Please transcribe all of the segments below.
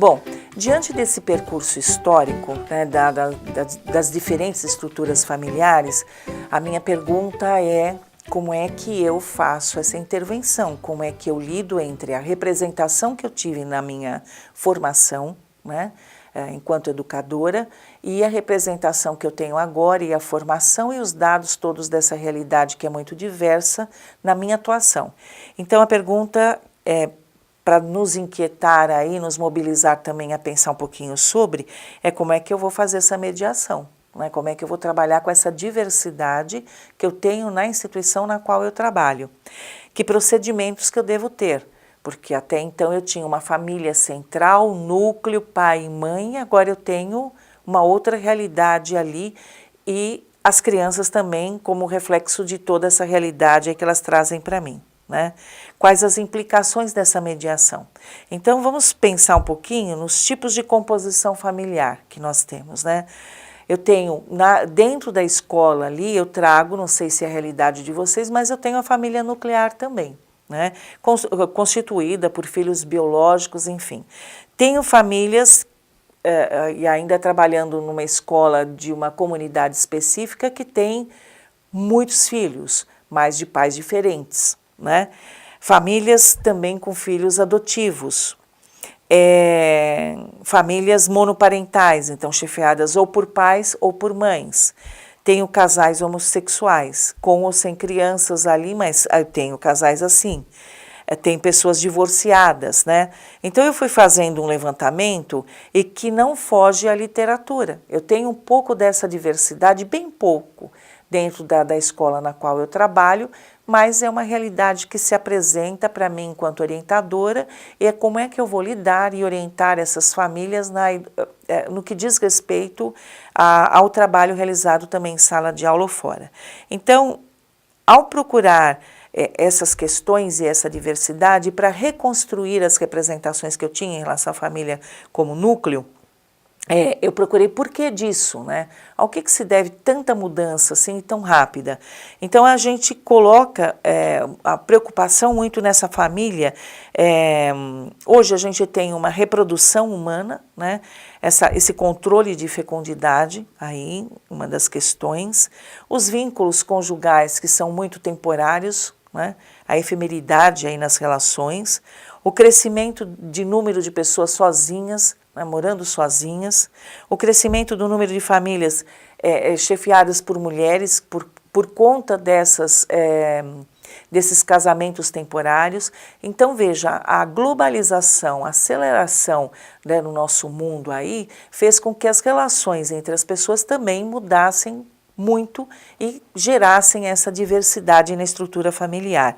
Bom, diante desse percurso histórico, né, das diferentes estruturas familiares, a minha pergunta é como é que eu faço essa intervenção, como é que eu lido entre a representação que eu tive na minha formação, né, enquanto educadora, e a representação que eu tenho agora e a formação e os dados todos dessa realidade que é muito diversa na minha atuação. Então a pergunta é, para nos inquietar aí, nos mobilizar também a pensar um pouquinho sobre, é como é que eu vou fazer essa mediação, né? Como é que eu vou trabalhar com essa diversidade que eu tenho na instituição na qual eu trabalho. Que procedimentos que eu devo ter, porque até então eu tinha uma família central, núcleo, pai e mãe, agora eu tenho uma outra realidade ali e as crianças também como reflexo de toda essa realidade que elas trazem para mim. Né? Quais as implicações dessa mediação? Então vamos pensar um pouquinho nos tipos de composição familiar que nós temos, né? Eu tenho, dentro da escola ali, eu trago, não sei se é a realidade de vocês, mas eu tenho a família nuclear também, né? Constituída por filhos biológicos, enfim. Tenho famílias, e ainda trabalhando numa escola de uma comunidade específica, que tem muitos filhos, mas de pais diferentes. Né? Famílias também com filhos adotivos, famílias monoparentais, então chefiadas ou por pais ou por mães. Tenho casais homossexuais, com ou sem crianças ali, mas tenho casais assim. Tem pessoas divorciadas, né? Então eu fui fazendo um levantamento e que não foge à literatura. Eu tenho um pouco dessa diversidade, bem pouco, dentro da escola na qual eu trabalho, mas é uma realidade que se apresenta para mim enquanto orientadora e é como é que eu vou lidar e orientar essas famílias no que diz respeito ao trabalho realizado também em sala de aula ou fora. Então, ao procurar essas questões e essa diversidade para reconstruir as representações que eu tinha em relação à família como núcleo, eu procurei por que disso, né? Ao que se deve tanta mudança assim tão rápida? Então a gente coloca a preocupação muito nessa família. Hoje a gente tem uma reprodução humana, né? Esse controle de fecundidade, aí uma das questões. Os vínculos conjugais que são muito temporários, né? A efemeridade aí nas relações, o crescimento de número de pessoas sozinhas, morando sozinhas, o crescimento do número de famílias chefiadas por mulheres por conta desses casamentos temporários. Então veja, a globalização, a aceleração, né, no nosso mundo aí fez com que as relações entre as pessoas também mudassem muito e gerassem essa diversidade na estrutura familiar.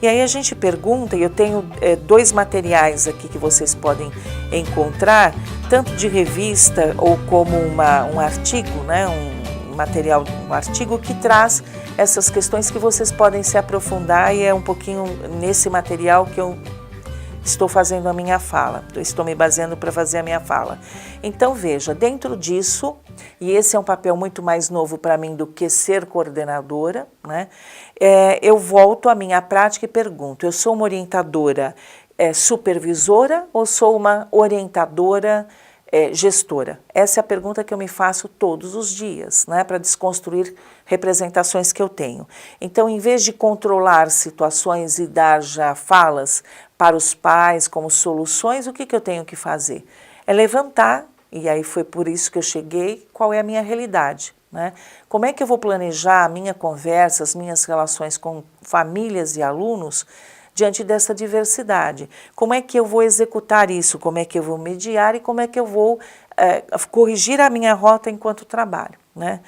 E aí a gente pergunta, e eu tenho dois materiais aqui que vocês podem encontrar, tanto de revista ou como um artigo, né, um artigo que traz essas questões que vocês podem se aprofundar e é um pouquinho nesse material que eu estou fazendo a minha fala, estou me baseando para fazer a minha fala. Então veja, dentro disso, e esse é um papel muito mais novo para mim do que ser coordenadora, né? Eu volto à minha prática e pergunto, eu sou uma orientadora supervisora ou sou uma orientadora gestora? Essa é a pergunta que eu me faço todos os dias, né, para desconstruir representações que eu tenho. Então, em vez de controlar situações e dar já falas para os pais como soluções, o que eu tenho que fazer? É levantar, e aí foi por isso que eu cheguei, qual é a minha realidade, né? Como é que eu vou planejar a minha conversa, as minhas relações com famílias e alunos diante dessa diversidade? Como é que eu vou executar isso? Como é que eu vou mediar e como é que eu vou corrigir a minha rota enquanto trabalho, né?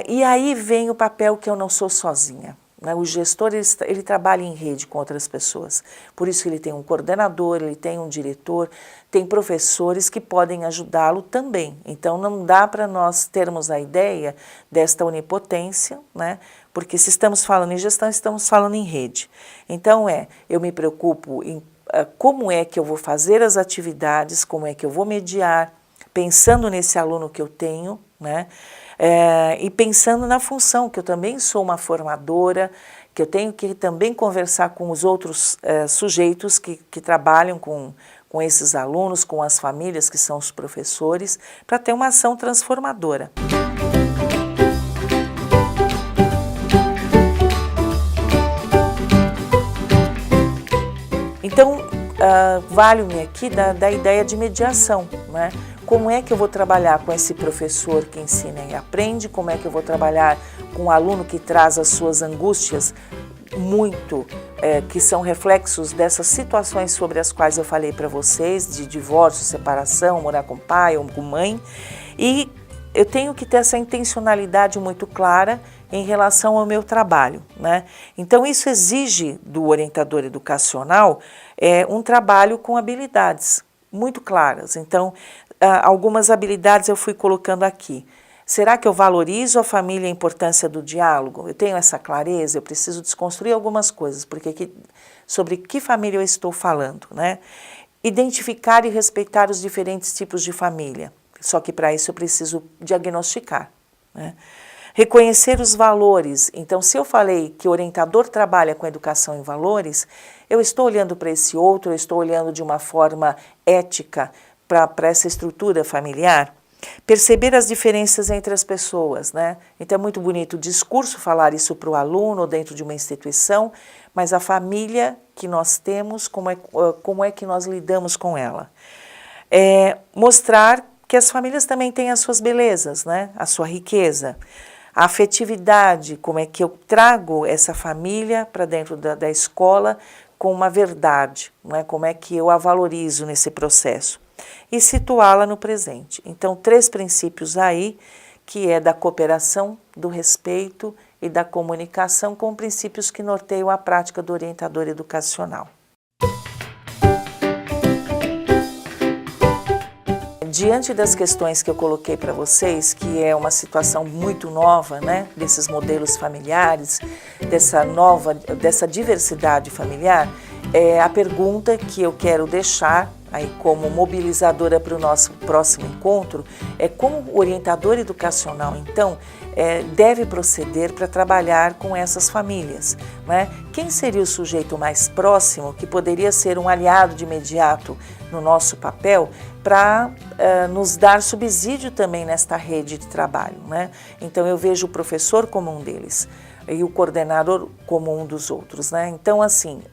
E aí vem o papel que eu não sou sozinha. O gestor ele trabalha em rede com outras pessoas, por isso ele tem um coordenador, ele tem um diretor, tem professores que podem ajudá-lo também. Então não dá para nós termos a ideia desta onipotência, né? Porque se estamos falando em gestão, estamos falando em rede. Então eu me preocupo em como é que eu vou fazer as atividades, como é que eu vou mediar, pensando nesse aluno que eu tenho, né? E pensando na função, que eu também sou uma formadora, que eu tenho que também conversar com os outros sujeitos que trabalham com esses alunos, com as famílias, que são os professores, para ter uma ação transformadora. Então, vale-me aqui da ideia de mediação, né? Como é que eu vou trabalhar com esse professor que ensina e aprende? Como é que eu vou trabalhar com o aluno que traz as suas angústias que são reflexos dessas situações sobre as quais eu falei para vocês, de divórcio, separação, morar com pai ou com mãe. E eu tenho que ter essa intencionalidade muito clara em relação ao meu trabalho, né? Então, isso exige do orientador educacional um trabalho com habilidades muito claras. Então, algumas habilidades eu fui colocando aqui. Será que eu valorizo a família e a importância do diálogo? Eu tenho essa clareza? Eu preciso desconstruir algumas coisas, porque sobre que família eu estou falando, né? Identificar e respeitar os diferentes tipos de família. Só que para isso eu preciso diagnosticar, né? Reconhecer os valores. Então, se eu falei que o orientador trabalha com educação em valores, eu estou olhando para esse outro, eu estou olhando de uma forma ética para essa estrutura familiar. Perceber as diferenças entre as pessoas, né? Então é muito bonito o discurso falar isso para o aluno dentro de uma instituição, mas a família que nós temos, como é que nós lidamos com ela? Mostrar que as famílias também têm as suas belezas, né? A sua riqueza. A afetividade, como é que eu trago essa família para dentro da escola com uma verdade, né? Como é que eu a valorizo nesse processo. E situá-la no presente. Então, 3 princípios aí, que é da cooperação, do respeito e da comunicação, com princípios que norteiam a prática do orientador educacional. Diante das questões que eu coloquei para vocês, que é uma situação muito nova, né, desses modelos familiares, dessa diversidade familiar, a pergunta que eu quero deixar aí como mobilizadora para o nosso próximo encontro é como o orientador educacional, então, deve proceder para trabalhar com essas famílias, né? Quem seria o sujeito mais próximo que poderia ser um aliado de imediato no nosso papel para nos dar subsídio também nesta rede de trabalho, né? Então, eu vejo o professor como um deles e o coordenador como um dos outros, né? Então, assim,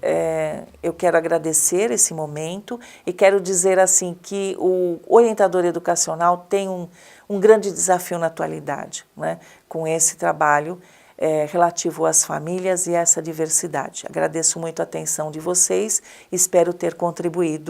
eu quero agradecer esse momento e quero dizer, assim, que o orientador educacional tem um grande desafio na atualidade, né? Com esse trabalho relativo às famílias e a essa diversidade. Agradeço muito a atenção de vocês, espero ter contribuído